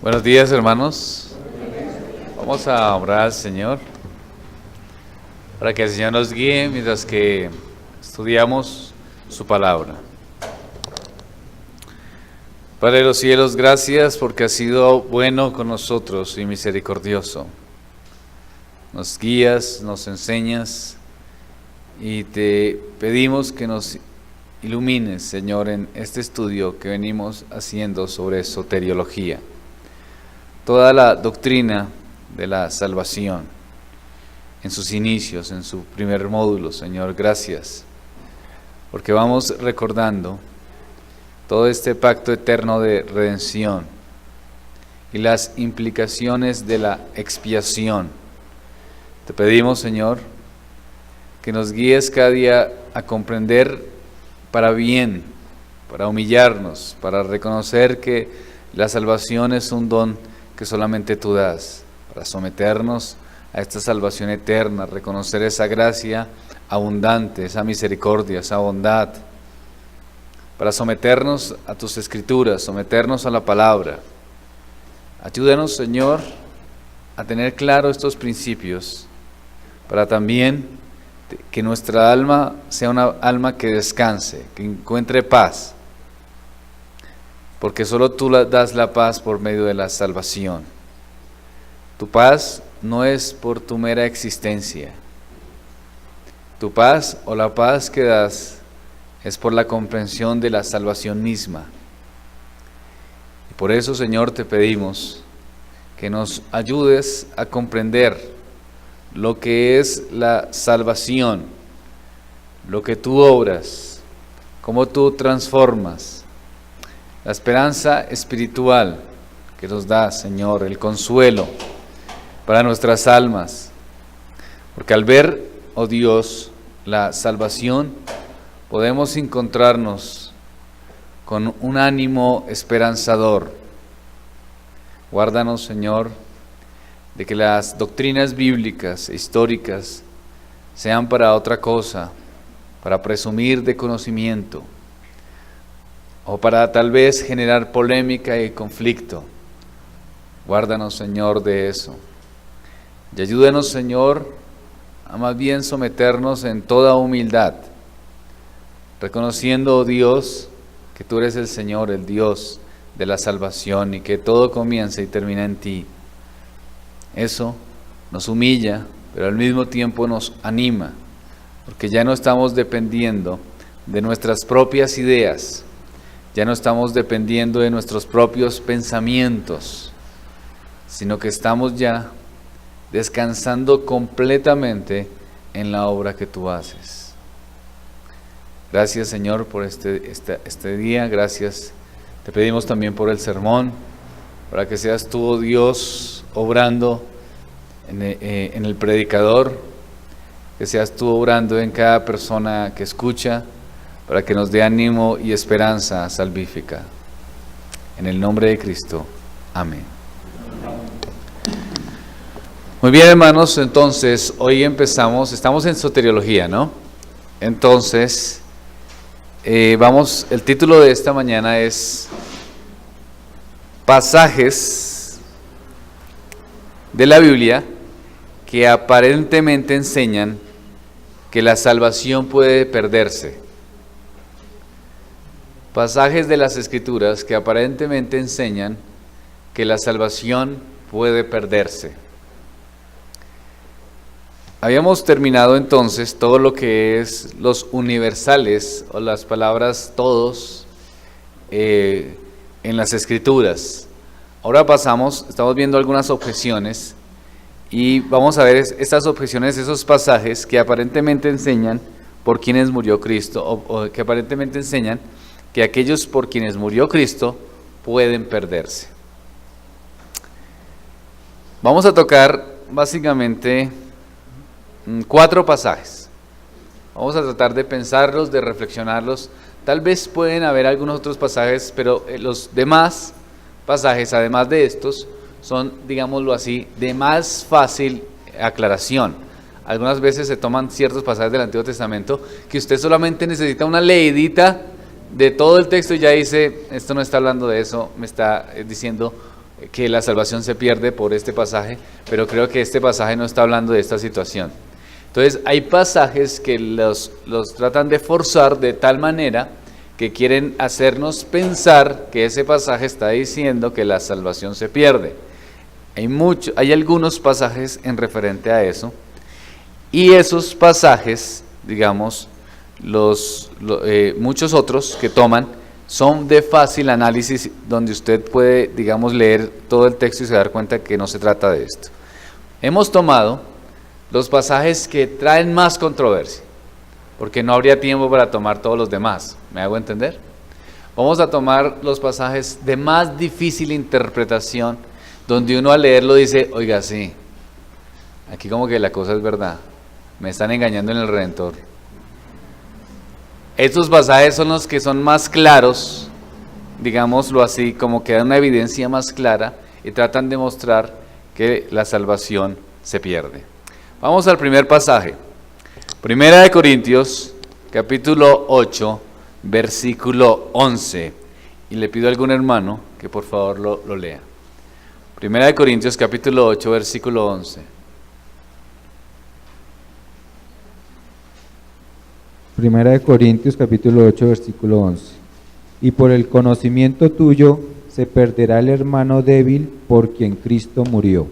Buenos días, hermanos. Vamos a orar al Señor para que el Señor nos guíe mientras que estudiamos su palabra. Padre de los cielos, gracias porque has sido bueno con nosotros y misericordioso. Nos guías, nos enseñas y te pedimos que nos ilumines, Señor, en este estudio que venimos haciendo sobre soteriología. Toda la doctrina de la salvación, en sus inicios, en su primer módulo, Señor, gracias, porque vamos recordando todo este pacto eterno de redención y las implicaciones de la expiación. Te pedimos, Señor, que nos guíes cada día a comprender para bien, para humillarnos, para reconocer que la salvación es un don que solamente tú das, para someternos a esta salvación eterna, reconocer esa gracia abundante, esa misericordia, esa bondad, para someternos a tus escrituras, someternos a la palabra. Ayúdanos, Señor, a tener claro estos principios, para también que nuestra alma sea una alma que descanse, que encuentre paz, porque solo tú das la paz por medio de la salvación. Tu paz no es por tu mera existencia. Tu paz o la paz que das es por la comprensión de la salvación misma. Y por eso, Señor, te pedimos que nos ayudes a comprender lo que es la salvación, lo que tú obras, cómo tú transformas, la esperanza espiritual que nos da, Señor, el consuelo para nuestras almas. Porque al ver, oh Dios, la salvación, podemos encontrarnos con un ánimo esperanzador. Guárdanos, Señor, de que las doctrinas bíblicas e históricas sean para otra cosa, para presumir de conocimiento, o para tal vez generar polémica y conflicto. Guárdanos, Señor, de eso. Y ayúdanos, Señor, a más bien someternos en toda humildad, reconociendo, oh Dios, que tú eres el Señor, el Dios de la salvación, y que todo comienza y termina en ti. Eso nos humilla, pero al mismo tiempo nos anima, porque ya no estamos dependiendo de nuestras propias ideas, ya no estamos dependiendo de nuestros propios pensamientos, sino que estamos ya descansando completamente en la obra que tú haces. Gracias, Señor, por este día. Gracias. Te pedimos también por el sermón, para que seas tú, oh Dios, obrando en el predicador, que seas tú obrando en cada persona que escucha, para que nos dé ánimo y esperanza salvífica. En el nombre de Cristo. Amén. Muy bien, hermanos, entonces hoy estamos en soteriología, ¿no? Entonces, el título de esta mañana es Pasajes de la Biblia que aparentemente enseñan que la salvación puede perderse. Pasajes de las Escrituras que aparentemente enseñan que la salvación puede perderse. Habíamos terminado entonces todo lo que es los universales o las palabras todos en las Escrituras. Ahora estamos viendo algunas objeciones y vamos a ver estas objeciones, esos pasajes que aparentemente enseñan por quienes murió Cristo o que aparentemente enseñan que aquellos por quienes murió Cristo pueden perderse. Vamos a tocar básicamente 4 pasajes. Vamos a tratar de pensarlos, de reflexionarlos. Tal vez pueden haber algunos otros pasajes, pero los demás pasajes, además de estos, son, digámoslo así, de más fácil aclaración. Algunas veces se toman ciertos pasajes del Antiguo Testamento que usted solamente necesita una leidita de todo el texto y ya dice, esto no está hablando de eso, me está diciendo que la salvación se pierde por este pasaje, pero creo que este pasaje no está hablando de esta situación. Entonces hay pasajes que los tratan de forzar de tal manera que quieren hacernos pensar que ese pasaje está diciendo que la salvación se pierde. Hay algunos pasajes en referente a eso, y esos pasajes, digamos, muchos otros que toman, son de fácil análisis, donde usted puede, digamos, leer todo el texto y se dar cuenta que no se trata de esto. Hemos tomado los pasajes que traen más controversia, porque no habría tiempo para tomar todos los demás. ¿Me hago entender? Vamos a tomar los pasajes de más difícil interpretación, donde uno al leerlo dice, oiga, sí, aquí como que la cosa es verdad, me están engañando en el Redentor. Estos pasajes son los que son más claros, digámoslo así, como que dan una evidencia más clara y tratan de mostrar que la salvación se pierde. Vamos al primer pasaje. Primera de Corintios, capítulo 8, versículo 11. Y le pido a algún hermano que por favor lo lea. Primera de Corintios, capítulo 8, versículo 11. Primera de Corintios, capítulo 8, versículo 11. Y por el conocimiento tuyo se perderá el hermano débil por quien Cristo murió.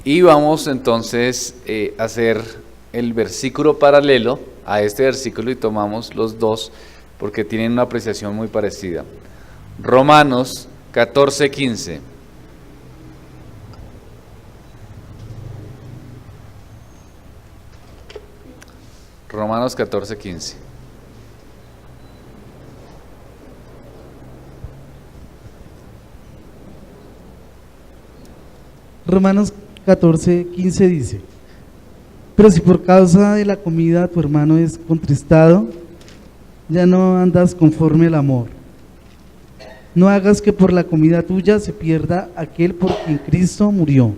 Y vamos entonces a hacer el versículo paralelo a este versículo y tomamos los dos porque tienen una apreciación muy parecida. Romanos 14, 15. Romanos 14, 15. Romanos 14, 15 dice: pero si por causa de la comida tu hermano es contristado, ya no andas conforme al amor. No hagas que por la comida tuya se pierda aquel por quien Cristo murió.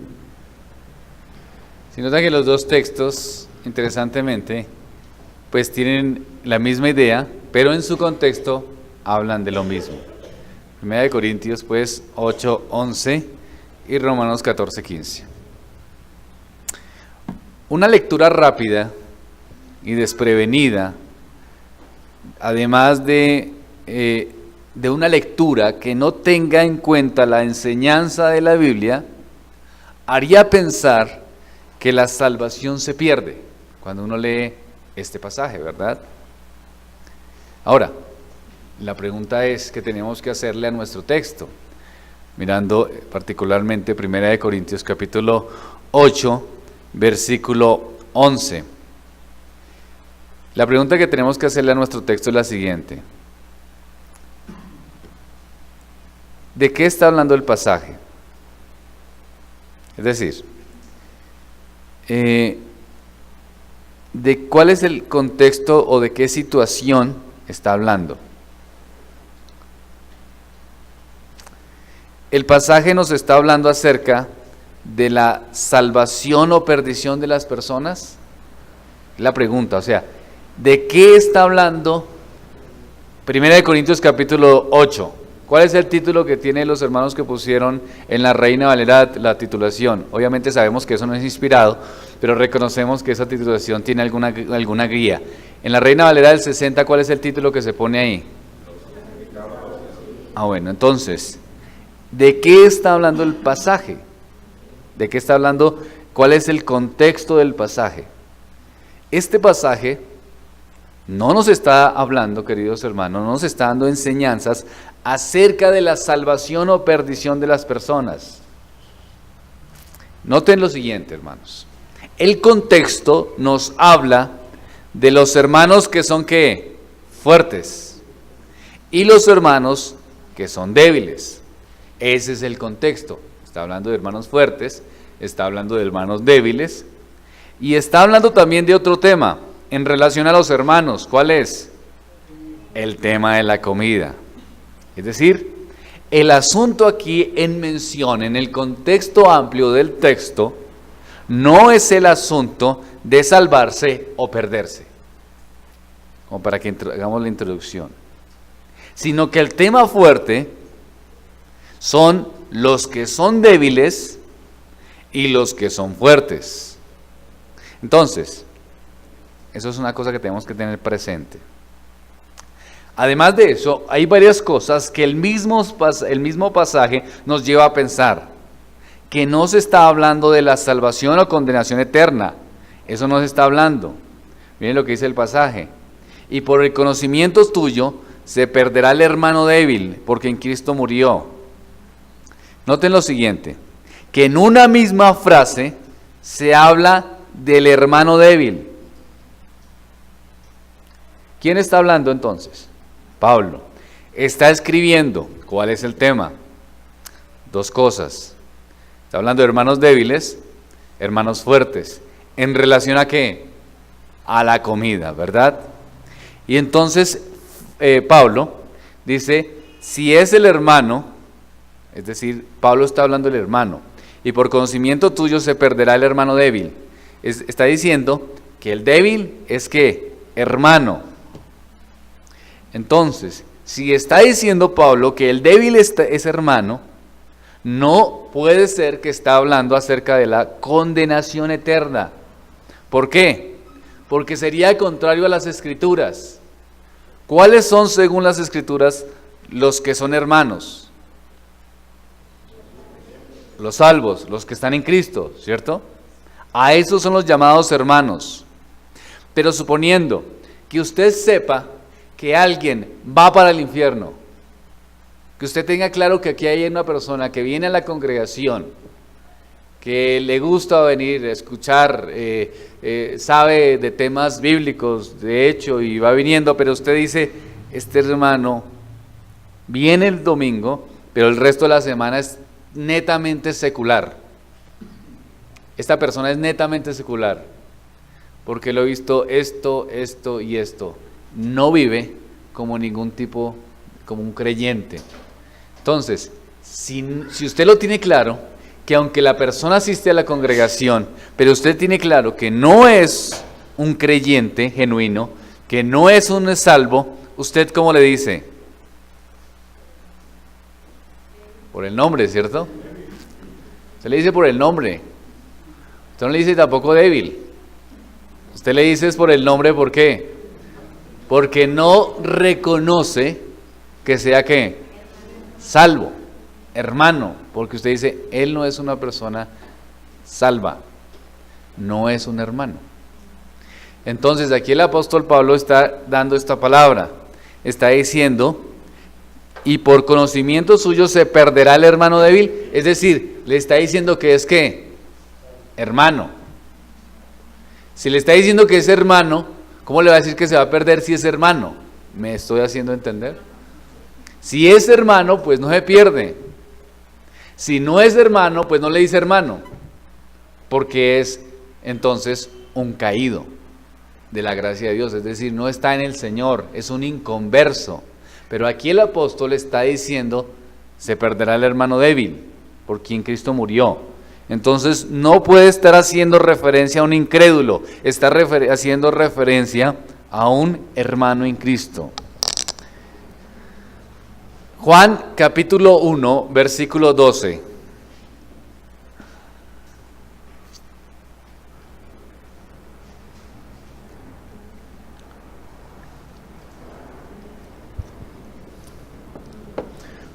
Si nota que los dos textos, interesantemente, pues tienen la misma idea, pero en su contexto hablan de lo mismo. Primera de Corintios, pues, 8, 11 y Romanos 14, 15. Una lectura rápida y desprevenida, además de una lectura que no tenga en cuenta la enseñanza de la Biblia, haría pensar que la salvación se pierde cuando uno lee este pasaje, ¿verdad? Ahora, la pregunta es que tenemos que hacerle a nuestro texto, mirando particularmente 1 Corintios capítulo 8, versículo 11. La pregunta que tenemos que hacerle a nuestro texto es la siguiente: ¿de qué está hablando el pasaje? Es decir, ¿de cuál es el contexto o de qué situación está hablando? El pasaje nos está hablando acerca de la salvación o perdición de las personas. La pregunta, o sea, ¿de qué está hablando 1 Corintios capítulo 8? ¿Cuál es el título que tienen los hermanos que pusieron en la Reina Valera la titulación? Obviamente sabemos que eso no es inspirado, pero reconocemos que esa titulación tiene alguna guía. En la Reina Valera del 60, ¿cuál es el título que se pone ahí? Bueno, entonces, ¿de qué está hablando el pasaje? ¿De qué está hablando? ¿Cuál es el contexto del pasaje? Este pasaje no nos está hablando, queridos hermanos, no nos está dando enseñanzas acerca de la salvación o perdición de las personas. Noten lo siguiente, hermanos. El contexto nos habla de los hermanos que son ¿qué? Fuertes, y los hermanos que son débiles. Ese es el contexto. Está hablando de hermanos fuertes, está hablando de hermanos débiles, y está hablando también de otro tema en relación a los hermanos. ¿Cuál es? El tema de la comida. Es decir, el asunto aquí en mención, en el contexto amplio del texto, no es el asunto de salvarse o perderse, como para que hagamos la introducción, sino que el tema fuerte son los que son débiles y los que son fuertes. Entonces, eso es una cosa que tenemos que tener presente. Además de eso, hay varias cosas que el mismo pasaje nos lleva a pensar. Que no se está hablando de la salvación o condenación eterna. Eso no se está hablando. Miren lo que dice el pasaje. Y por el conocimiento tuyo se perderá el hermano débil, porque en Cristo murió. Noten lo siguiente, que en una misma frase se habla del hermano débil. ¿Quién está hablando entonces? Pablo. Está escribiendo. ¿Cuál es el tema? Dos cosas. Está hablando de hermanos débiles, hermanos fuertes. ¿En relación a qué? A la comida, ¿verdad? Y entonces Pablo dice, si es el hermano, es decir, Pablo está hablando del hermano, y por conocimiento tuyo se perderá el hermano débil. Está diciendo que el débil es ¿qué? Hermano. Entonces, si está diciendo Pablo que el débil es hermano, no puede ser que está hablando acerca de la condenación eterna. ¿Por qué? Porque sería contrario a las Escrituras. ¿Cuáles son, según las Escrituras, los que son hermanos? Los salvos, los que están en Cristo, ¿cierto? A esos son los llamados hermanos. Pero suponiendo que usted sepa que alguien va para el infierno, que usted tenga claro que aquí hay una persona que viene a la congregación, que le gusta venir a escuchar, sabe de temas bíblicos, de hecho, y va viniendo, pero usted dice, este hermano viene el domingo, pero el resto de la semana es netamente secular. Esta persona es netamente secular, porque lo he visto esto y esto. No vive como ningún tipo, como un creyente. Entonces, si usted lo tiene claro, que aunque la persona asiste a la congregación, pero usted tiene claro que no es un creyente genuino, que no es un salvo, ¿usted cómo le dice? Por el nombre, ¿cierto? Usted le dice por el nombre. Usted no le dice tampoco débil. Usted le dice es por el nombre, ¿por qué? Porque no reconoce que sea ¿qué? Salvo, hermano, porque usted dice, él no es una persona salva, no es un hermano. Entonces aquí el apóstol Pablo está dando esta palabra, está diciendo, y por conocimiento suyo se perderá el hermano débil, es decir, le está diciendo que es ¿qué? Hermano. Si le está diciendo que es hermano, ¿cómo le va a decir que se va a perder si es hermano? ¿Me estoy haciendo entender? Si es hermano, pues no se pierde. Si no es hermano, pues no le dice hermano, porque es entonces un caído de la gracia de Dios, es decir, no está en el Señor, es un inconverso. Pero aquí el apóstol está diciendo, se perderá el hermano débil, por quien Cristo murió. Entonces no puede estar haciendo referencia a un incrédulo, está haciendo referencia a un hermano en Cristo. Juan capítulo 1, versículo 12.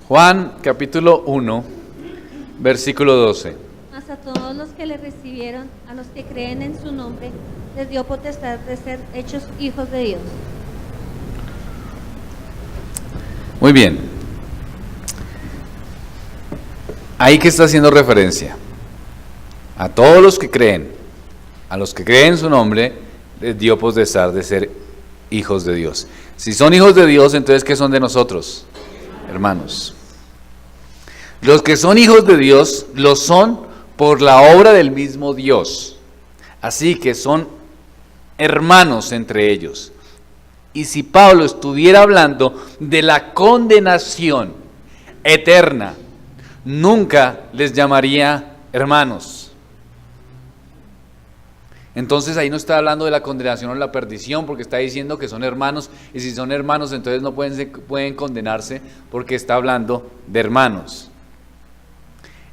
Juan capítulo 1, versículo 12. Mas a todos los que le recibieron, a los que creen en su nombre, les dio potestad de ser hechos hijos de Dios. Muy bien. Ahí que está haciendo referencia a todos los que creen, a los que creen en su nombre, les dio potestad de ser hijos de Dios. Si son hijos de Dios, entonces ¿qué son de nosotros? Hermanos. Los que son hijos de Dios, lo son por la obra del mismo Dios. Así que son hermanos entre ellos. Y si Pablo estuviera hablando de la condenación eterna, nunca les llamaría hermanos. Entonces ahí no está hablando de la condenación o la perdición, porque está diciendo que son hermanos, y si son hermanos entonces no pueden condenarse, porque está hablando de hermanos.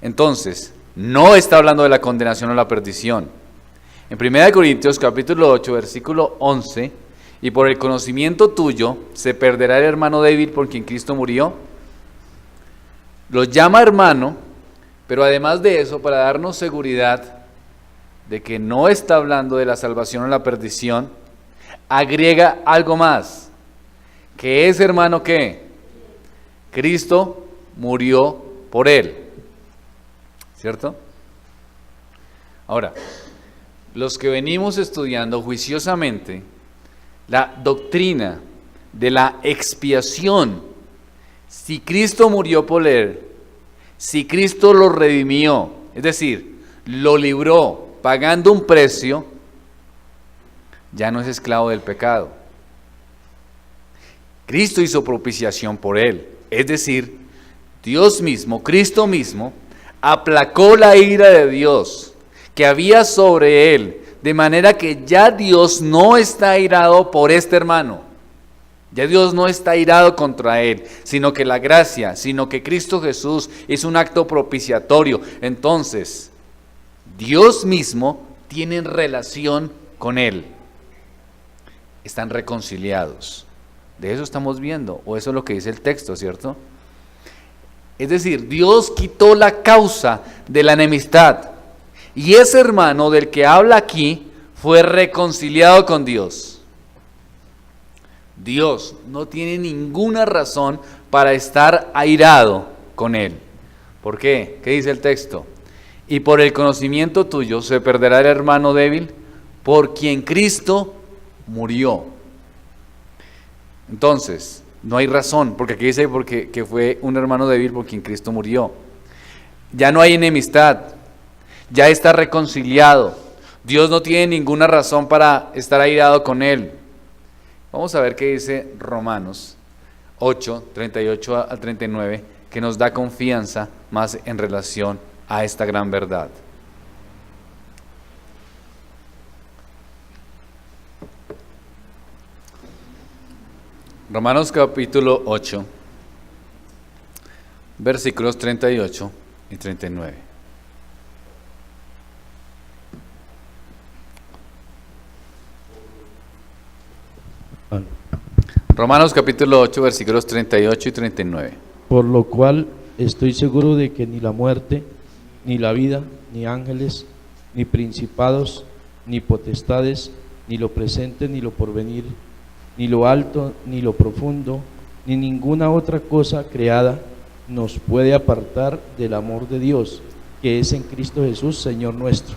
Entonces, no está hablando de la condenación o la perdición. En 1 Corintios capítulo 8, versículo 11, y por el conocimiento tuyo se perderá el hermano débil por quien Cristo murió. Lo llama hermano, pero además de eso, para darnos seguridad de que no está hablando de la salvación o la perdición, agrega algo más, que es hermano que Cristo murió por él, ¿cierto? Ahora, los que venimos estudiando juiciosamente la doctrina de la expiación, si Cristo murió por él, si Cristo lo redimió, es decir, lo libró pagando un precio, ya no es esclavo del pecado. Cristo hizo propiciación por él, es decir, Dios mismo, Cristo mismo, aplacó la ira de Dios que había sobre él, de manera que ya Dios no está airado por este hermano. Ya Dios no está airado contra él, sino que la gracia, sino que Cristo Jesús hizo un acto propiciatorio. Entonces, Dios mismo tiene relación con él. Están reconciliados. De eso estamos viendo, o eso es lo que dice el texto, ¿cierto? Es decir, Dios quitó la causa de la enemistad. Y ese hermano del que habla aquí fue reconciliado con Dios. Dios no tiene ninguna razón para estar airado con él. ¿Por qué? ¿Qué dice el texto? Y por el conocimiento tuyo se perderá el hermano débil por quien Cristo murió. Entonces, no hay razón, porque aquí dice que fue un hermano débil por quien Cristo murió. Ya no hay enemistad, ya está reconciliado. Dios no tiene ninguna razón para estar airado con él. Vamos a ver qué dice Romanos 8, 38 al 39, que nos da confianza más en relación a esta gran verdad. Romanos capítulo 8, versículos 38 y 39. Romanos capítulo 8, versículos 38 y 39. Por lo cual estoy seguro de que ni la muerte, ni la vida, ni ángeles, ni principados, ni potestades, ni lo presente, ni lo porvenir, ni lo alto, ni lo profundo, ni ninguna otra cosa creada nos puede apartar del amor de Dios, que es en Cristo Jesús, Señor nuestro.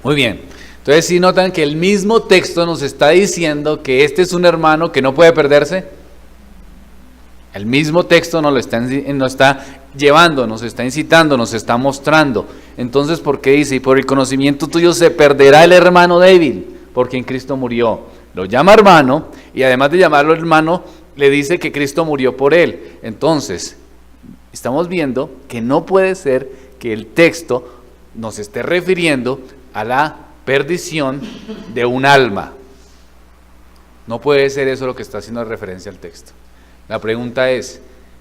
Muy bien. Entonces, ¿sí notan que el mismo texto nos está diciendo que este es un hermano que no puede perderse? El mismo texto nos está llevando, nos está incitando, nos está mostrando. Entonces, ¿por qué dice? Y por el conocimiento tuyo se perderá el hermano débil, por quien Cristo murió. Lo llama hermano, y además de llamarlo hermano, le dice que Cristo murió por él. Entonces, estamos viendo que no puede ser que el texto nos esté refiriendo a la perdición de un alma. No puede ser eso lo que está haciendo referencia al texto. La pregunta es,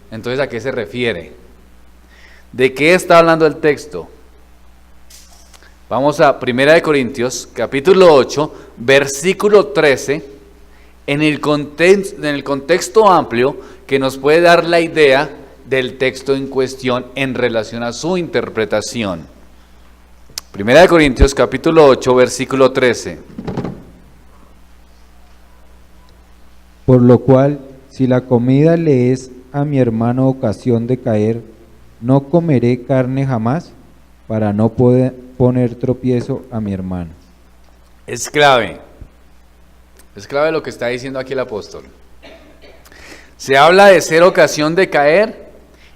entonces, ¿a qué se refiere? ¿De qué está hablando el texto? Vamos a 1 Corintios, capítulo 8, versículo 13, en el contexto amplio que nos puede dar la idea del texto en cuestión en relación a su interpretación. 1 Corintios, capítulo 8, versículo 13. Por lo cual, si la comida le es a mi hermano ocasión de caer, no comeré carne jamás, para no poner tropiezo a mi hermano. Es clave lo que está diciendo aquí el apóstol. Se habla de ser ocasión de caer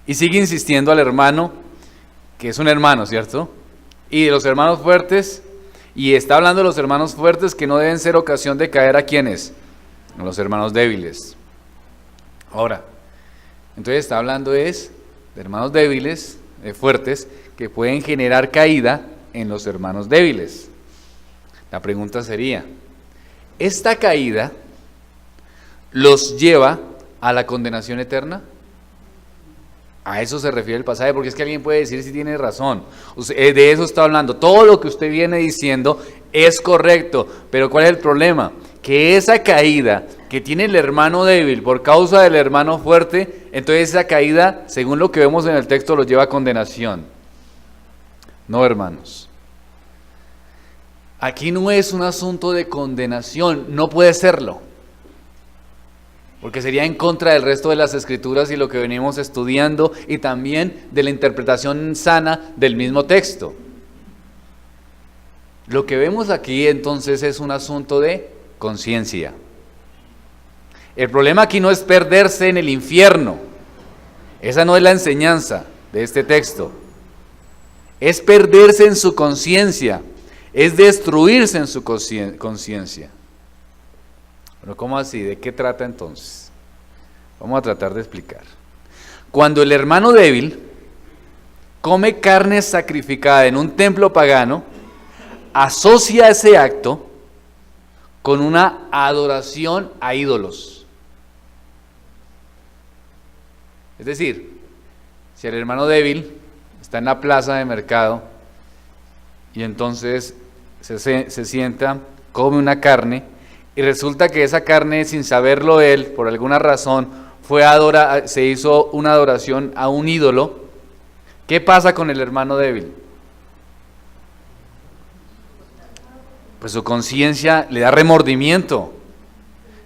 y sigue insistiendo al hermano, que es un hermano, ¿cierto? Y de los hermanos fuertes, y está hablando de los hermanos fuertes que no deben ser ocasión de caer a quienes, a los hermanos débiles. Ahora, entonces está hablando de hermanos débiles, fuertes, que pueden generar caída en los hermanos débiles. La pregunta sería, ¿esta caída los lleva a la condenación eterna? A eso se refiere el pasaje, porque es que alguien puede decir si tiene razón. De eso está hablando. Todo lo que usted viene diciendo es correcto, pero ¿cuál es el problema? Que esa caída que tiene el hermano débil por causa del hermano fuerte, entonces esa caída, según lo que vemos en el texto, lo lleva a condenación. No, hermanos. Aquí no es un asunto de condenación, no puede serlo. Porque sería en contra del resto de las escrituras y lo que venimos estudiando y también de la interpretación sana del mismo texto. Lo que vemos aquí entonces es un asunto de conciencia. El problema aquí no es perderse en el infierno. Esa no es la enseñanza de este texto. Es perderse en su conciencia. Es destruirse en su conciencia. Pero ¿cómo así? ¿De qué trata entonces? Vamos a tratar de explicar. Cuando el hermano débil come carne sacrificada en un templo pagano, asocia ese acto con una adoración a ídolos. Es decir, si el hermano débil está en la plaza de mercado y entonces se sienta, come una carne, y resulta que esa carne, sin saberlo él, por alguna razón, se hizo una adoración a un ídolo. ¿Qué pasa con el hermano débil? Pues su conciencia le da remordimiento,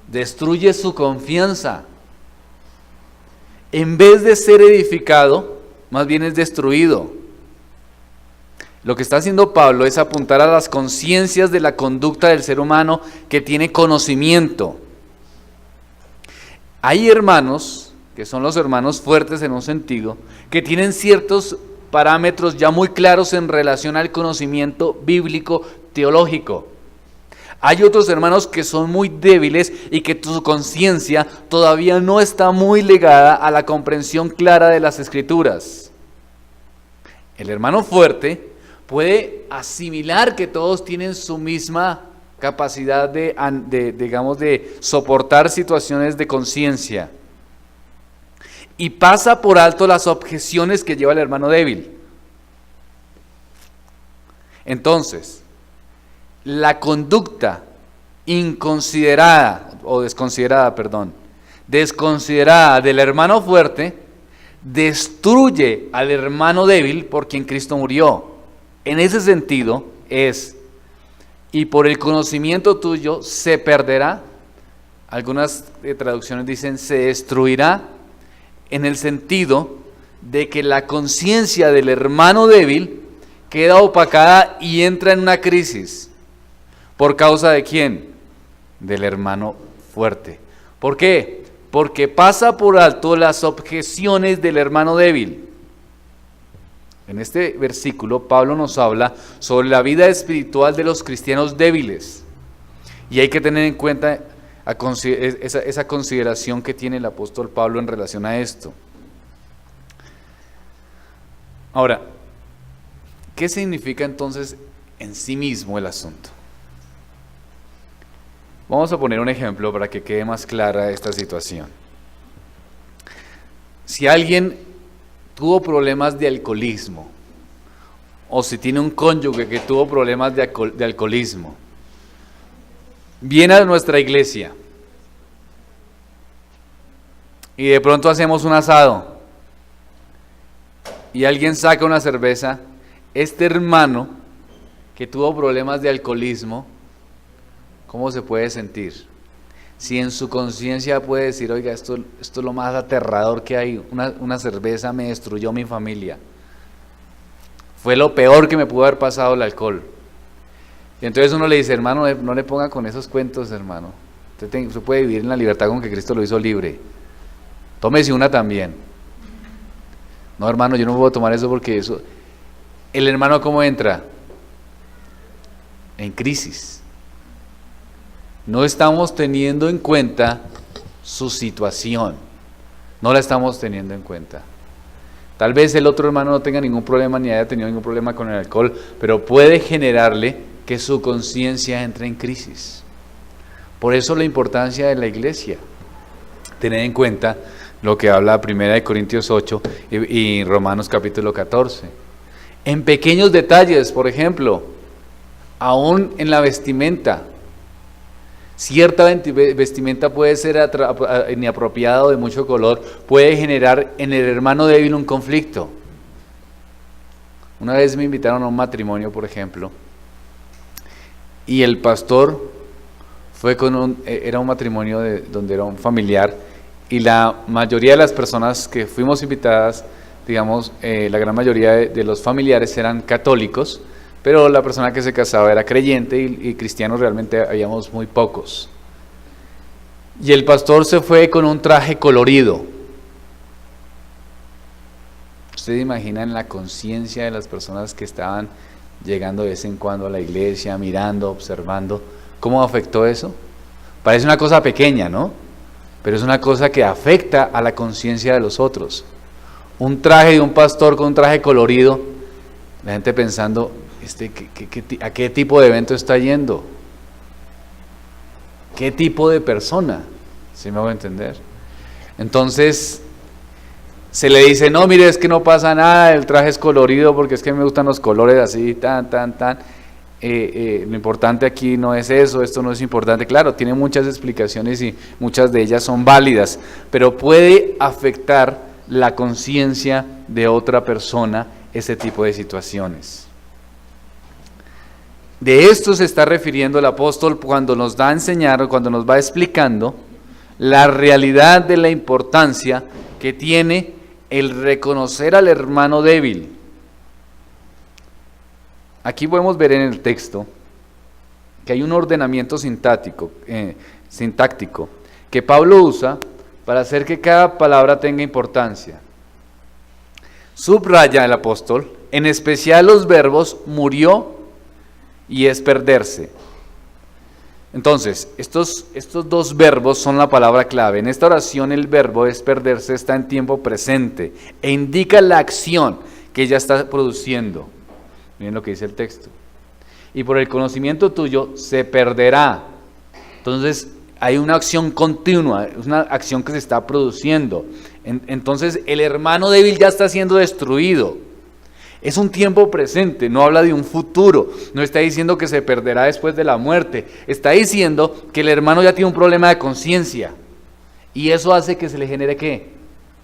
destruye su confianza. En vez de ser edificado, más bien es destruido. Lo que está haciendo Pablo es apuntar a las conciencias de la conducta del ser humano que tiene conocimiento. Hay hermanos, que son los hermanos fuertes en un sentido, que tienen ciertos parámetros ya muy claros en relación al conocimiento bíblico teológico. Hay otros hermanos que son muy débiles y que su conciencia todavía no está muy ligada a la comprensión clara de las Escrituras. El hermano fuerte puede asimilar que todos tienen su misma capacidad de soportar situaciones de conciencia y pasa por alto las objeciones que lleva el hermano débil. Entonces, la conducta desconsiderada del hermano fuerte destruye al hermano débil por quien Cristo murió. En ese sentido y por el conocimiento tuyo se perderá, algunas traducciones dicen se destruirá, en el sentido de que la conciencia del hermano débil queda opacada y entra en una crisis. ¿Por causa de quién? Del hermano fuerte. ¿Por qué? Porque pasa por alto las objeciones del hermano débil. En este versículo, Pablo nos habla sobre la vida espiritual de los cristianos débiles. Y hay que tener en cuenta esa consideración que tiene el apóstol Pablo en relación a esto. Ahora, ¿qué significa entonces en sí mismo el asunto? Vamos a poner un ejemplo para que quede más clara esta situación. Si alguien tuvo problemas de alcoholismo, o si tiene un cónyuge que tuvo problemas de alcoholismo, viene a nuestra iglesia y de pronto hacemos un asado y alguien saca una cerveza, este hermano que tuvo problemas de alcoholismo, ¿cómo se puede sentir? Si en su conciencia puede decir, oiga, esto es lo más aterrador que hay, una cerveza me destruyó mi familia, fue lo peor que me pudo haber pasado el alcohol. Y entonces uno le dice, hermano, no le ponga con esos cuentos, hermano, usted puede vivir en la libertad con que Cristo lo hizo libre, tómese una también. No, hermano, yo no puedo tomar eso porque eso... El hermano, ¿cómo entra? En crisis. No estamos teniendo en cuenta su situación, no la estamos teniendo en cuenta. Tal vez el otro hermano no tenga ningún problema ni haya tenido ningún problema con el alcohol, pero puede generarle que su conciencia entre en crisis. Por eso la importancia de la iglesia, tener en cuenta lo que habla 1 Corintios 8 y Romanos capítulo 14. En pequeños detalles, por ejemplo, aún en la vestimenta. Cierta vestimenta puede ser inapropiada o de mucho color, puede generar en el hermano débil un conflicto. Una vez me invitaron a un matrimonio, por ejemplo, y el pastor fue era un matrimonio donde era un familiar, y la mayoría de las personas que fuimos invitadas, digamos, la gran mayoría de los familiares eran católicos, pero la persona que se casaba era creyente y cristianos realmente habíamos muy pocos. Y el pastor se fue con un traje colorido. ¿Ustedes imaginan la conciencia de las personas que estaban llegando de vez en cuando a la iglesia, mirando, observando? ¿Cómo afectó eso? Parece una cosa pequeña, ¿no? Pero es una cosa que afecta a la conciencia de los otros. Un traje de un pastor con un traje colorido, la gente pensando, ¿a qué tipo de evento está yendo? ¿Qué tipo de persona? ¿Sí me hago entender? Entonces, se le dice, no, mire, es que no pasa nada, el traje es colorido porque es que me gustan los colores así, tan. Lo importante aquí no es eso, esto no es importante. Claro, tiene muchas explicaciones y muchas de ellas son válidas, pero puede afectar la conciencia de otra persona ese tipo de situaciones. De esto se está refiriendo el apóstol cuando nos da a enseñar o cuando nos va explicando la realidad de la importancia que tiene el reconocer al hermano débil. Aquí podemos ver en el texto que hay un ordenamiento sintáctico que Pablo usa para hacer que cada palabra tenga importancia. Subraya el apóstol, en especial los verbos murió y es perderse. Entonces, estos dos verbos son la palabra clave. En esta oración el verbo es perderse está en tiempo presente e indica la acción que ella está produciendo. Miren lo que dice el texto. Y por el conocimiento tuyo se perderá. Entonces, hay una acción continua, es una acción que se está produciendo. Entonces, el hermano débil ya está siendo destruido. Es un tiempo presente, no habla de un futuro, no está diciendo que se perderá después de la muerte, está diciendo que el hermano ya tiene un problema de conciencia y eso hace que se le genere ¿qué?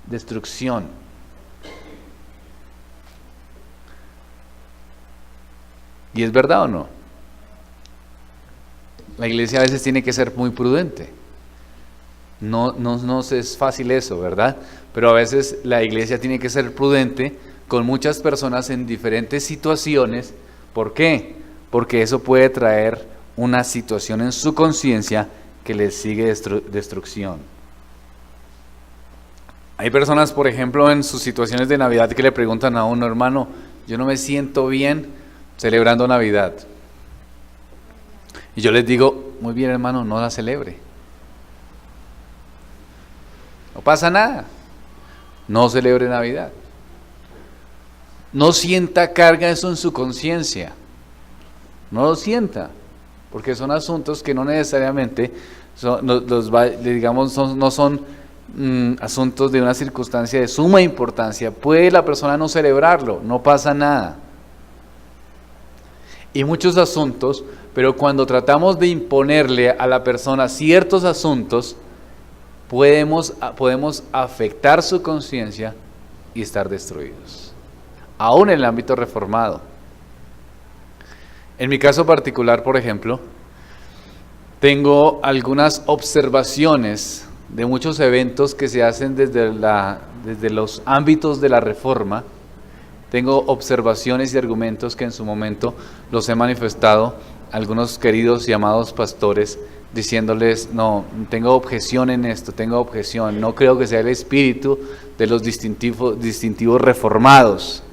Destrucción. ¿Y es verdad o no? La iglesia a veces tiene que ser muy prudente. No es fácil eso, ¿verdad? Pero a veces la iglesia tiene que ser prudente con muchas personas en diferentes situaciones. ¿Por qué? Porque eso puede traer una situación en su conciencia que les sigue destrucción. Hay personas, por ejemplo, en sus situaciones de Navidad que le preguntan a uno, hermano, yo no me siento bien celebrando Navidad. Y yo les digo, muy bien hermano, no la celebre. No pasa nada. No celebre Navidad. No sienta carga eso en su conciencia. No lo sienta, porque son asuntos que no necesariamente no son asuntos de una circunstancia de suma importancia. Puede la persona no celebrarlo, no pasa nada. Y muchos asuntos, pero cuando tratamos de imponerle a la persona ciertos asuntos, podemos afectar su conciencia y estar destruidos. Aún en el ámbito reformado. En mi caso particular, por ejemplo, tengo algunas observaciones de muchos eventos que se hacen desde los ámbitos de la reforma. Tengo observaciones y argumentos que en su momento los he manifestado a algunos queridos y amados pastores, diciéndoles, no, tengo objeción en esto, tengo objeción, no creo que sea el espíritu de los distintivos reformados.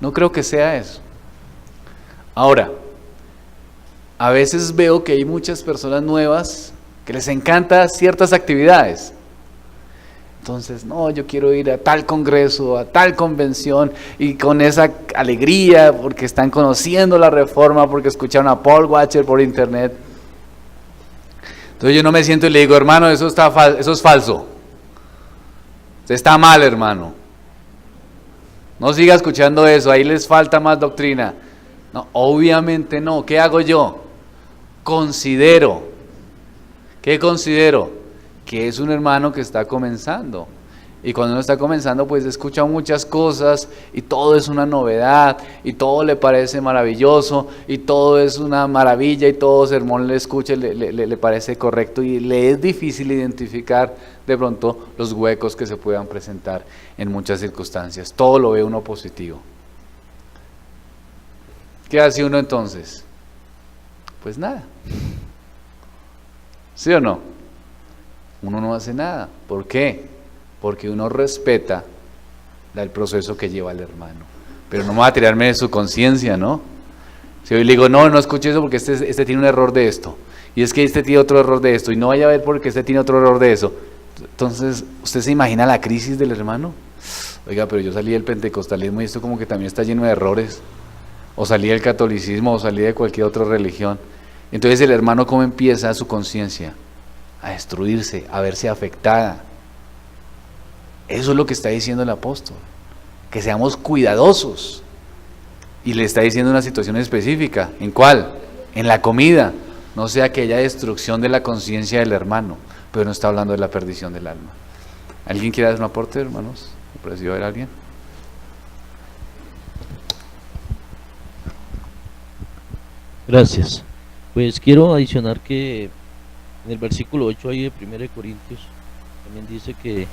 No creo que sea eso. Ahora, a veces veo que hay muchas personas nuevas que les encantan ciertas actividades. Entonces, no, yo quiero ir a tal congreso, a tal convención, y con esa alegría, porque están conociendo la reforma, porque escucharon a Paul Washer por internet. Entonces yo no me siento y le digo, hermano, eso es falso. Usted está mal, hermano. No siga escuchando eso, ahí les falta más doctrina. No, obviamente no. ¿Qué hago yo? Considero. ¿Qué considero? Que es un hermano que está comenzando. Y cuando uno está comenzando, pues escucha muchas cosas y todo es una novedad y todo le parece maravilloso y todo es una maravilla y todo sermón le escucha, le parece correcto y le es difícil identificar de pronto los huecos que se puedan presentar en muchas circunstancias. Todo lo ve uno positivo. ¿Qué hace uno entonces? Pues nada. ¿Sí o no? Uno no hace nada. ¿Por qué? Porque uno respeta el proceso que lleva el hermano. Pero no me va a tirarme de su conciencia, ¿no? Si hoy le digo, no escuche eso porque este tiene un error de esto, y es que este tiene otro error de esto, y no vaya a ver porque este tiene otro error de eso. Entonces, ¿usted se imagina la crisis del hermano? Oiga, pero yo salí del pentecostalismo y esto como que también está lleno de errores. O salí del catolicismo, o salí de cualquier otra religión. Entonces el hermano, ¿cómo empieza su conciencia? A destruirse, a verse afectada. Eso es lo que está diciendo el apóstol, que seamos cuidadosos. Y le está diciendo una situación específica. ¿En cuál? En la comida. No sea que haya destrucción de la conciencia del hermano, pero no está hablando de la perdición del alma. ¿Alguien quiere dar un aporte, hermanos? ¿Me pareció ver a alguien? Gracias. Pues quiero adicionar que en el versículo 8 ahí de 1 Corintios también dice que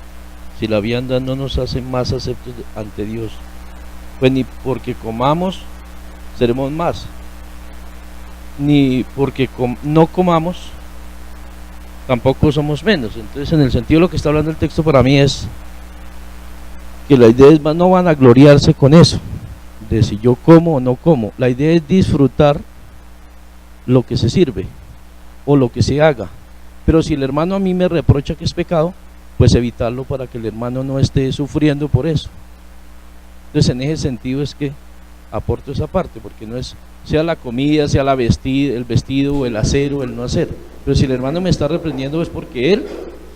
si la vianda no nos hace más aceptos ante Dios, pues ni porque comamos seremos más, ni porque no comamos tampoco somos menos. Entonces, en el sentido lo que está hablando el texto para mí es que la idea es no van a gloriarse con eso, de si yo como o no como. La idea es disfrutar lo que se sirve o lo que se haga. Pero si el hermano a mí me reprocha que es pecado, pues evitarlo para que el hermano no esté sufriendo por eso. Entonces, en ese sentido es que aporto esa parte, porque no es sea la comida, sea el vestido, o el hacer o el no hacer. Pero si el hermano me está reprendiendo es porque él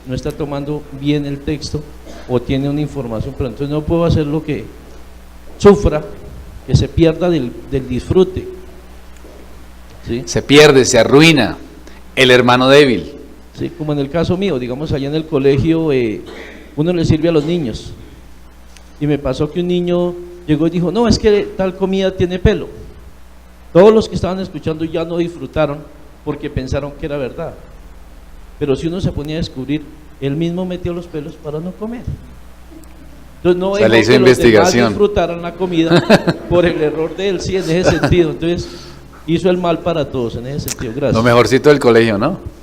no está tomando bien el texto o tiene una información, pero entonces no puedo hacer lo que sufra, que se pierda del disfrute. ¿Sí? Se pierde, se arruina el hermano débil. Sí, como en el caso mío, digamos allá en el colegio, uno le sirve a los niños y me pasó que un niño llegó y dijo, no, es que tal comida tiene pelo. Todos los que estaban escuchando ya no disfrutaron porque pensaron que era verdad, pero si uno se ponía a descubrir, él mismo metió los pelos para no comer. Entonces no dejó le hizo que investigación. los demás disfrutaran la comida por el error de él, sí, en ese sentido. Entonces hizo el mal para todos en ese sentido. Gracias. Lo mejorcito del colegio, ¿no?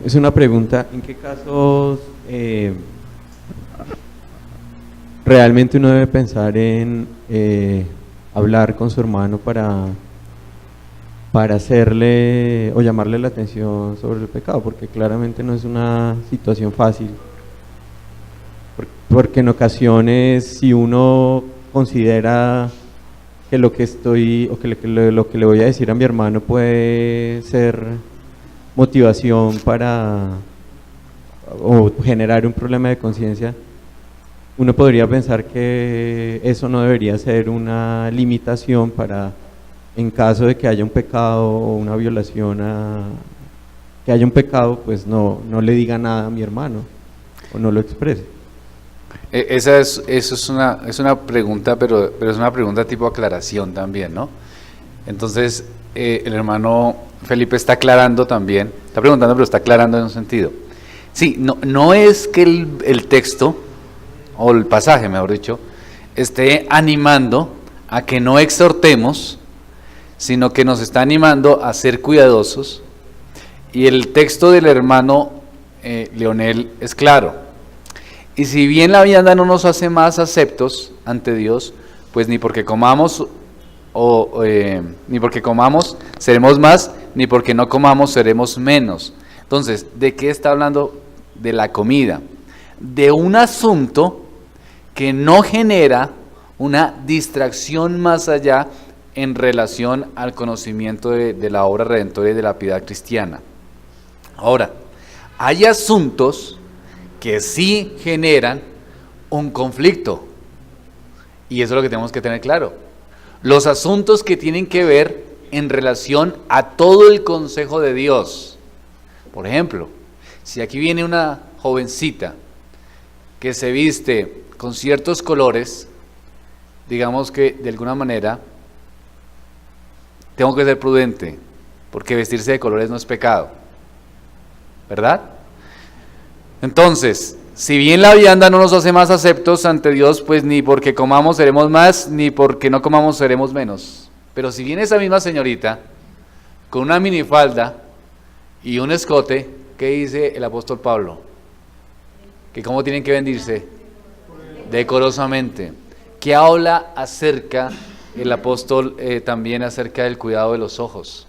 Es una pregunta, ¿en qué casos realmente uno debe pensar en hablar con su hermano para hacerle o llamarle la atención sobre el pecado? Porque claramente no es una situación fácil. Porque en ocasiones, si uno considera que lo que estoy o que lo que le voy a decir a mi hermano puede ser motivación para o generar un problema de conciencia, uno podría pensar que eso no debería ser una limitación para, en caso de que haya un pecado o una violación que haya un pecado, pues no le diga nada a mi hermano o no lo exprese. Eso es una pregunta, pero es una pregunta tipo aclaración también, ¿no? Entonces, el hermano Felipe está aclarando también, está preguntando, pero está aclarando en un sentido. Sí, no es que el texto, o el pasaje, mejor dicho, esté animando a que no exhortemos, sino que nos está animando a ser cuidadosos. Y el texto del hermano Leonel es claro. Y si bien la vianda no nos hace más aceptos ante Dios, pues ni porque comamos ni porque comamos seremos más, ni porque no comamos seremos menos. Entonces, ¿de qué está hablando? De la comida, de un asunto que no genera una distracción más allá en relación al conocimiento de la obra redentora y de la piedad cristiana. Ahora, hay asuntos que sí generan un conflicto, y eso es lo que tenemos que tener claro. Los asuntos que tienen que ver en relación a todo el consejo de Dios. Por ejemplo, si aquí viene una jovencita que se viste con ciertos colores, digamos que de alguna manera tengo que ser prudente, porque vestirse de colores no es pecado, ¿verdad? Entonces, si bien la vianda no nos hace más aceptos ante Dios, pues ni porque comamos seremos más, ni porque no comamos seremos menos. Pero si viene esa misma señorita con una minifalda y un escote, ¿qué dice el apóstol Pablo? Que cómo tienen que vestirse decorosamente. ¿Qué habla acerca el apóstol también acerca del cuidado de los ojos?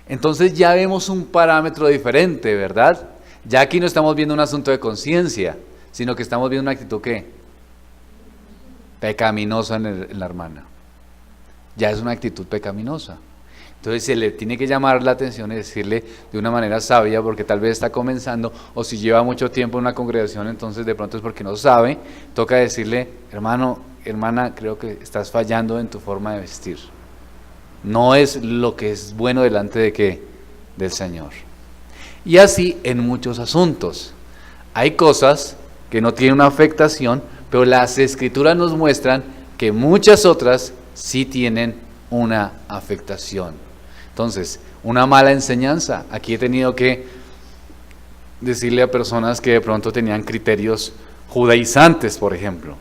Entonces ya vemos un parámetro diferente, ¿verdad? Ya aquí no estamos viendo un asunto de conciencia, sino que estamos viendo una actitud ¿qué? Pecaminosa en la hermana. Ya es una actitud pecaminosa. Entonces se le tiene que llamar la atención y decirle de una manera sabia, porque tal vez está comenzando, o si lleva mucho tiempo en una congregación, entonces de pronto es porque no sabe, toca decirle, hermano, hermana, creo que estás fallando en tu forma de vestir. No es lo que es bueno delante de ¿qué? Del Señor. Y así en muchos asuntos. Hay cosas que no tienen una afectación, pero las Escrituras nos muestran que muchas otras sí tienen una afectación. Entonces, una mala enseñanza. Aquí he tenido que decirle a personas que de pronto tenían criterios judaizantes, por ejemplo.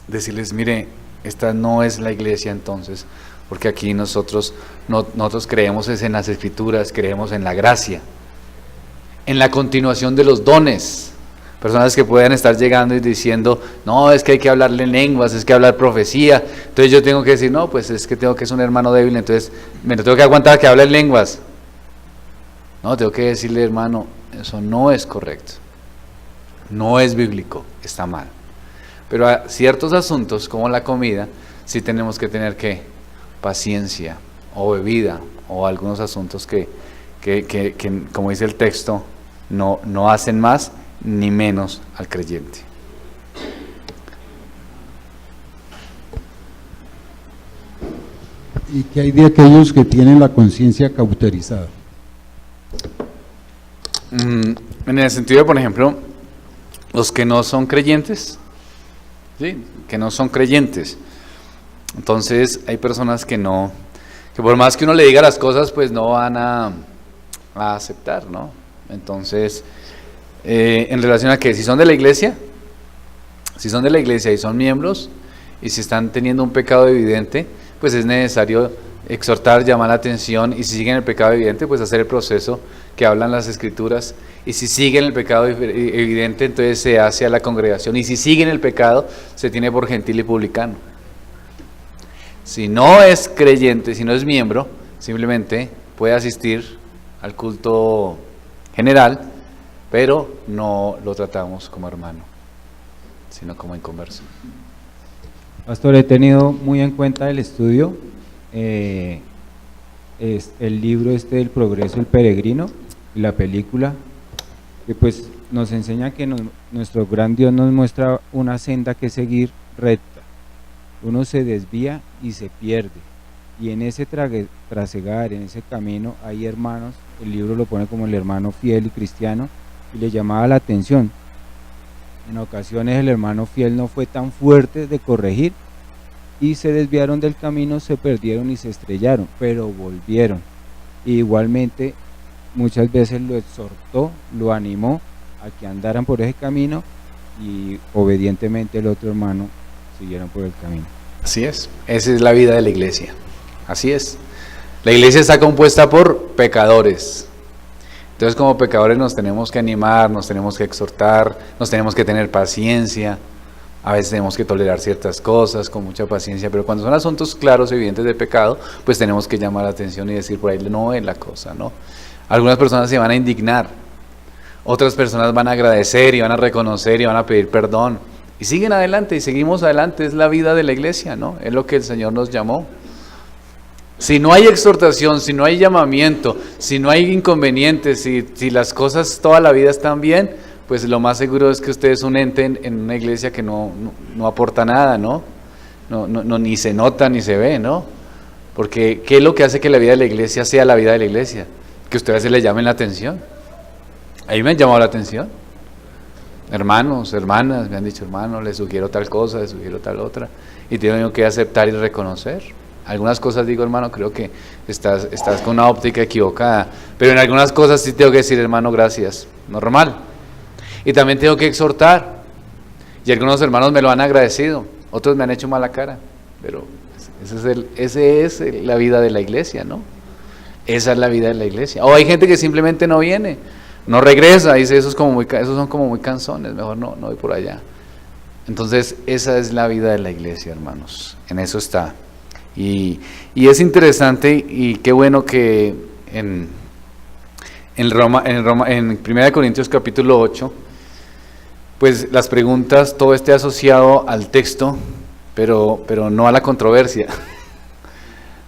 Decirles, mire, esta no es la iglesia entonces, porque aquí nosotros creemos en las Escrituras, creemos en la gracia, en la continuación de los dones. Personas que puedan estar llegando y diciendo, no, es que hay que hablarle en lenguas, es que hablar profecía. Entonces yo tengo que decir, no, pues es que tengo que ser un hermano débil, entonces me lo tengo que aguantar que hable en lenguas. No, tengo que decirle, hermano, eso no es correcto. No es bíblico, está mal. Pero a ciertos asuntos, como la comida, sí tenemos que tener ¿qué? Paciencia, o bebida, o algunos asuntos que como dice el texto, no hacen más ni menos al creyente. ¿Y qué hay de aquellos que tienen la conciencia cauterizada? En el sentido de, por ejemplo, los que no son creyentes, ¿sí? Que no son creyentes. Entonces hay personas que por más que uno le diga las cosas, pues no van a aceptar, ¿no? Entonces, en relación a que si son de la iglesia y son miembros, y si están teniendo un pecado evidente, pues es necesario exhortar, llamar la atención, y si siguen el pecado evidente, pues hacer el proceso que hablan las Escrituras, y si siguen el pecado evidente, entonces se hace a la congregación, y si siguen el pecado, se tiene por gentil y publicano. Si no es creyente, si no es miembro, simplemente puede asistir al culto general, pero no lo tratamos como hermano, sino como inconverso. Pastor, he tenido muy en cuenta el estudio, es el libro del Progreso del Peregrino y la película, que pues nos enseña que nuestro gran Dios nos muestra una senda que seguir recta. Uno se desvía y se pierde, y en ese trasegar, en ese camino hay hermanos, el libro lo pone como el hermano fiel y cristiano, y le llamaba la atención. En ocasiones el hermano fiel no fue tan fuerte de corregir y se desviaron del camino, se perdieron y se estrellaron, pero volvieron. Y igualmente muchas veces lo exhortó, lo animó a que andaran por ese camino, y obedientemente el otro hermano siguieron por el camino. Así es, esa es la vida de la iglesia, así es. La iglesia está compuesta por pecadores. Entonces, como pecadores nos tenemos que animar, nos tenemos que exhortar, nos tenemos que tener paciencia. A veces tenemos que tolerar ciertas cosas con mucha paciencia, pero cuando son asuntos claros, evidentes de pecado, pues tenemos que llamar la atención y decir, por ahí no es la cosa, ¿no? Algunas personas se van a indignar, otras personas van a agradecer y van a reconocer y van a pedir perdón, Y siguen adelante y seguimos adelante, es la vida de la iglesia, ¿no? Es lo que el Señor nos llamó. Si no hay exhortación, si no hay llamamiento, si no hay inconvenientes, si las cosas toda la vida están bien, pues lo más seguro es que usted es un ente en una iglesia que no aporta nada, ¿no? No, ni se nota ni se ve, ¿no? Porque ¿qué es lo que hace que la vida de la iglesia sea la vida de la iglesia? Que usted a veces le llamen la atención. A mí me han llamado la atención. Hermanos, hermanas, me han dicho, hermano, le sugiero tal cosa, le sugiero tal otra. Y tengo que aceptar y reconocer. Algunas cosas digo, hermano, creo que estás con una óptica equivocada. Pero en algunas cosas sí tengo que decir, hermano, gracias. Normal. Y también tengo que exhortar. Y algunos hermanos me lo han agradecido. Otros me han hecho mala cara. Pero esa es la vida de la iglesia, ¿no? Esa es la vida de la iglesia. O hay gente que simplemente no viene. No regresa, dice, esos son como muy cansones, mejor no voy por allá. Entonces, esa es la vida de la iglesia, hermanos. En eso está. Y es interesante y qué bueno que en 1 Corintios capítulo 8, pues las preguntas, todo esté asociado al texto, pero no a la controversia.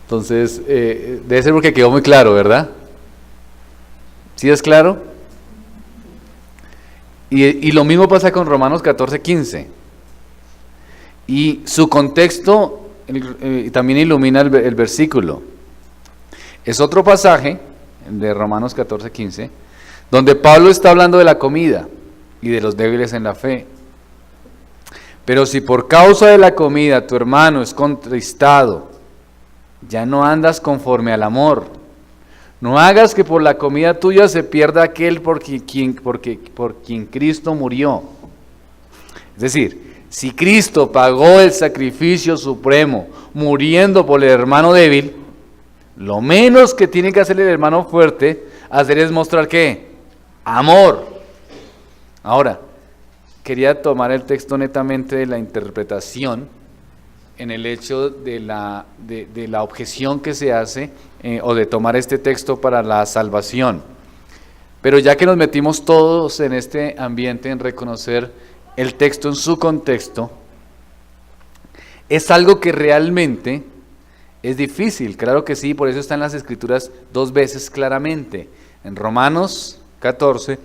Entonces, debe ser porque quedó muy claro, ¿verdad? ¿Sí es claro? Y lo mismo pasa con Romanos 14:15. Y su contexto también ilumina el versículo. Es otro pasaje de Romanos 14:15, donde Pablo está hablando de la comida y de los débiles en la fe. Pero si por causa de la comida tu hermano es contristado, ya no andas conforme al amor. No hagas que por la comida tuya se pierda aquel por quien Cristo murió. Es decir, si Cristo pagó el sacrificio supremo muriendo por el hermano débil, lo menos que tiene que hacer el hermano fuerte hacer es mostrar ¿qué? Amor. Ahora, quería tomar el texto netamente de la interpretación en el hecho de la objeción que se hace o de tomar este texto para la salvación. Pero ya que nos metimos todos en este ambiente en reconocer el texto en su contexto, es algo que realmente es difícil, claro que sí, por eso está en las Escrituras dos veces claramente, en Romanos 14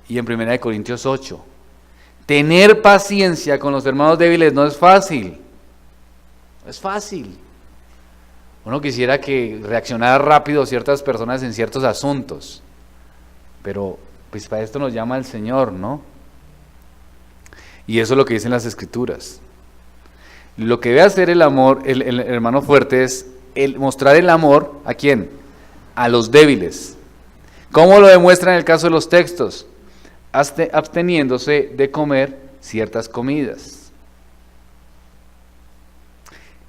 y en 1 Corintios 8. Tener paciencia con los hermanos débiles no es fácil. No es fácil. Uno quisiera que reaccionara rápido ciertas personas en ciertos asuntos, pero pues para esto nos llama el Señor, ¿no? Y eso es lo que dicen las Escrituras. Lo que debe hacer el amor, el hermano fuerte, es mostrar el amor, ¿a quién? A los débiles. ¿Cómo lo demuestra en el caso de los textos? Absteniéndose de comer ciertas comidas.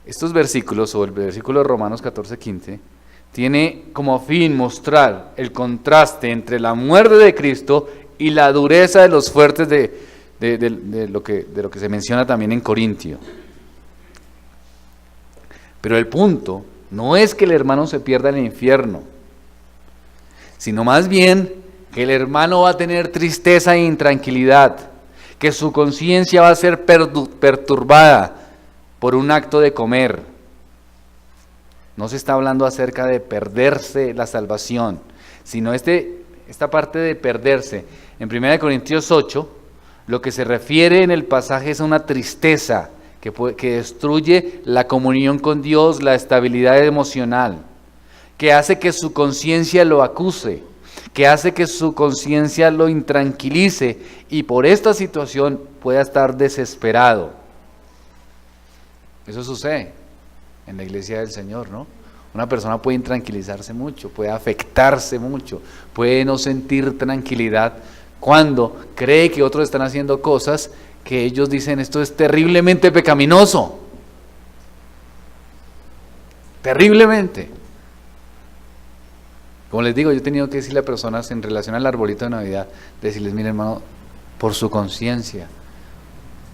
Estos versículos, o el versículo de Romanos 14:15, tiene como fin mostrar el contraste entre la muerte de Cristo y la dureza de los fuertes de lo que se menciona también en Corintio. Pero el punto no es que el hermano se pierda en el infierno, sino más bien que el hermano va a tener tristeza e intranquilidad, que su conciencia va a ser perturbada por un acto de comer. No se está hablando acerca de perderse la salvación, sino esta parte de perderse. En 1 Corintios 8, lo que se refiere en el pasaje es a una tristeza que destruye la comunión con Dios, la estabilidad emocional, que hace que su conciencia lo acuse, que hace que su conciencia lo intranquilice y por esta situación pueda estar desesperado. Eso sucede en la iglesia del Señor, ¿no? Una persona puede intranquilizarse mucho, puede afectarse mucho, puede no sentir tranquilidad cuando cree que otros están haciendo cosas que ellos dicen esto es terriblemente pecaminoso. Terriblemente. Como les digo, yo he tenido que decirle a personas en relación al arbolito de Navidad, decirles, mire hermano, por su conciencia.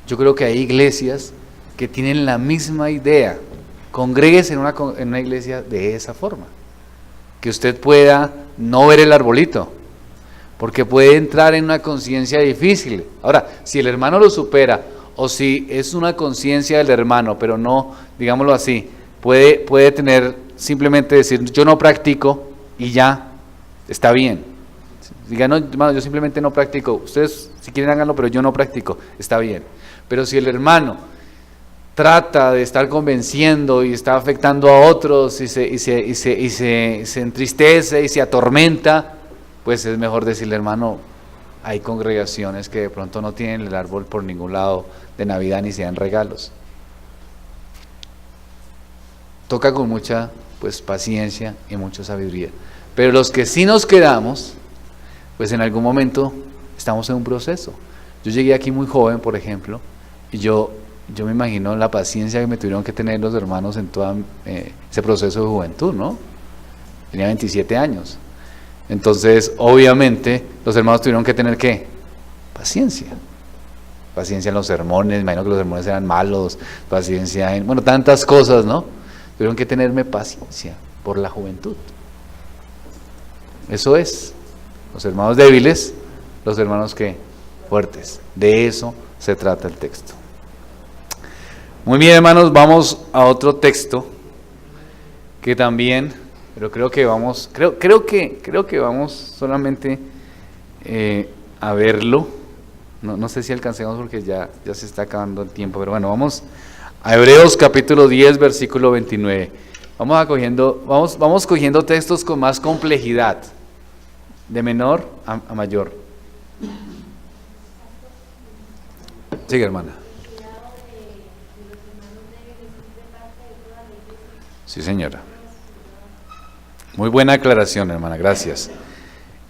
Yo creo que hay iglesias que tienen la misma idea. Congréguese en una iglesia de esa forma. Que usted pueda no ver el arbolito, porque puede entrar en una conciencia difícil. Ahora, si el hermano lo supera, o si es una conciencia del hermano, pero no, digámoslo así, puede tener simplemente decir, yo no practico y ya, está bien. Diga, no, hermano, yo simplemente no practico, ustedes si quieren háganlo, pero yo no practico, está bien. Pero si el hermano trata de estar convenciendo y está afectando a otros y se entristece y se atormenta, pues es mejor decirle, hermano, hay congregaciones que de pronto no tienen el árbol por ningún lado de Navidad ni se dan regalos. Toca con mucha paciencia y mucha sabiduría. Pero los que sí nos quedamos, pues en algún momento estamos en un proceso. Yo llegué aquí muy joven, por ejemplo, y yo me imagino la paciencia que me tuvieron que tener los hermanos en todo ese proceso de juventud, ¿no? Tenía 27 años. Entonces, obviamente, los hermanos tuvieron que tener, ¿qué? Paciencia. Paciencia en los sermones, imagino que los sermones eran malos, paciencia en, tantas cosas, ¿no? Tuvieron que tenerme paciencia por la juventud. Eso es. Los hermanos débiles, los hermanos, ¿qué? Fuertes. De eso se trata el texto. Muy bien, hermanos, vamos a otro texto que también, pero creo que vamos solamente a verlo. No sé si alcancemos porque ya se está acabando el tiempo, pero bueno, vamos a Hebreos capítulo 10, versículo 29. Vamos cogiendo textos con más complejidad, de menor a mayor. Sigue, hermana. Sí, señora. Muy buena aclaración, hermana, gracias.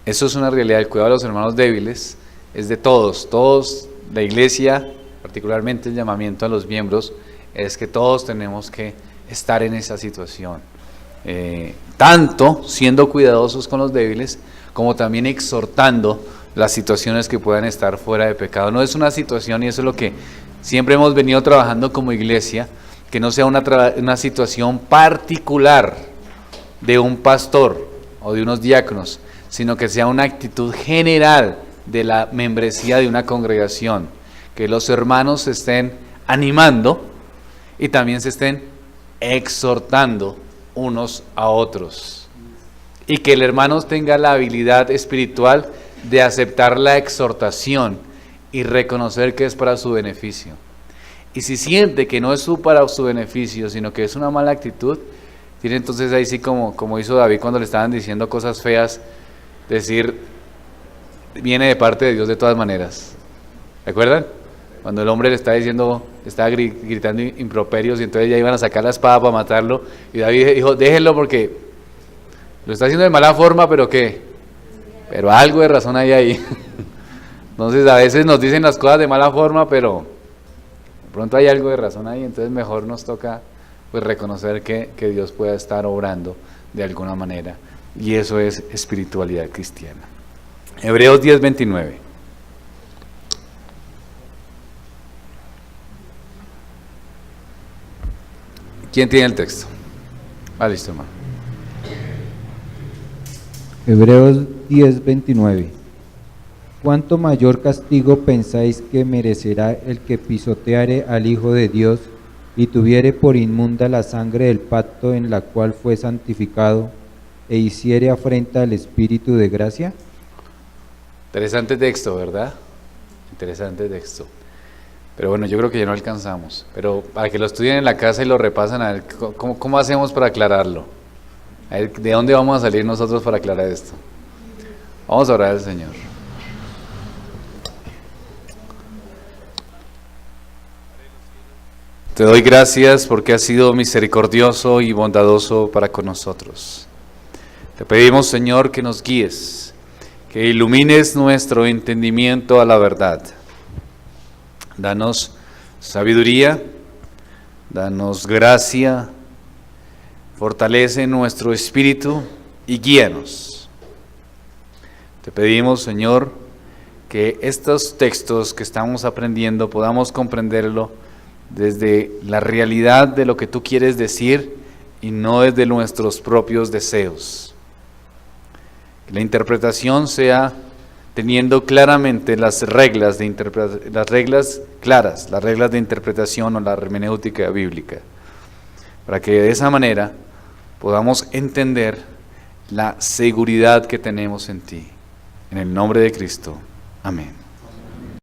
Eso es una realidad, el cuidado de los hermanos débiles es de todos, la iglesia, particularmente el llamamiento a los miembros, es que todos tenemos que estar en esa situación, tanto siendo cuidadosos con los débiles, como también exhortando las situaciones que puedan estar fuera de pecado. No es una situación, y eso es lo que siempre hemos venido trabajando como iglesia, que no sea una situación particular de un pastor o de unos diáconos, sino que sea una actitud general de la membresía de una congregación, que los hermanos se estén animando y también se estén exhortando unos a otros, y que el hermano tenga la habilidad espiritual de aceptar la exhortación y reconocer que es para su beneficio. Y si siente que no es para su beneficio, sino que es una mala actitud, tiene entonces ahí sí, como hizo David cuando le estaban diciendo cosas feas, decir, viene de parte de Dios de todas maneras. ¿Recuerdan? Cuando el hombre le estaba gritando improperios, y entonces ya iban a sacar la espada para matarlo, y David dijo, déjenlo porque lo está haciendo de mala forma, pero ¿qué? Pero algo de razón hay ahí. Entonces a veces nos dicen las cosas de mala forma, pero de pronto hay algo de razón ahí, entonces mejor nos toca reconocer que Dios pueda estar obrando de alguna manera, y eso es espiritualidad cristiana. Hebreos 10, 29. ¿Quién tiene el texto? Listo, hermano. Hebreos 10, 29. ¿Cuánto mayor castigo pensáis que merecerá el que pisoteare al Hijo de Dios y tuviere por inmunda la sangre del pacto en la cual fue santificado e hiciere afrenta al Espíritu de gracia? Interesante texto, ¿verdad? Interesante texto. Pero bueno, yo creo que ya no alcanzamos. Pero para que lo estudien en la casa y lo repasen, a ver cómo hacemos para aclararlo. A ver, ¿de dónde vamos a salir nosotros para aclarar esto? Vamos a orar al Señor. Te doy gracias porque has sido misericordioso y bondadoso para con nosotros. Te pedimos, Señor, que nos guíes, que ilumines nuestro entendimiento a la verdad. Danos sabiduría, danos gracia, fortalece nuestro espíritu y guíanos. Te pedimos, Señor, que estos textos que estamos aprendiendo podamos comprenderlo desde la realidad de lo que tú quieres decir y no desde nuestros propios deseos. Que la interpretación sea teniendo claramente las reglas claras, las reglas de interpretación o la hermenéutica bíblica, para que de esa manera podamos entender la seguridad que tenemos en ti. En el nombre de Cristo. Amén.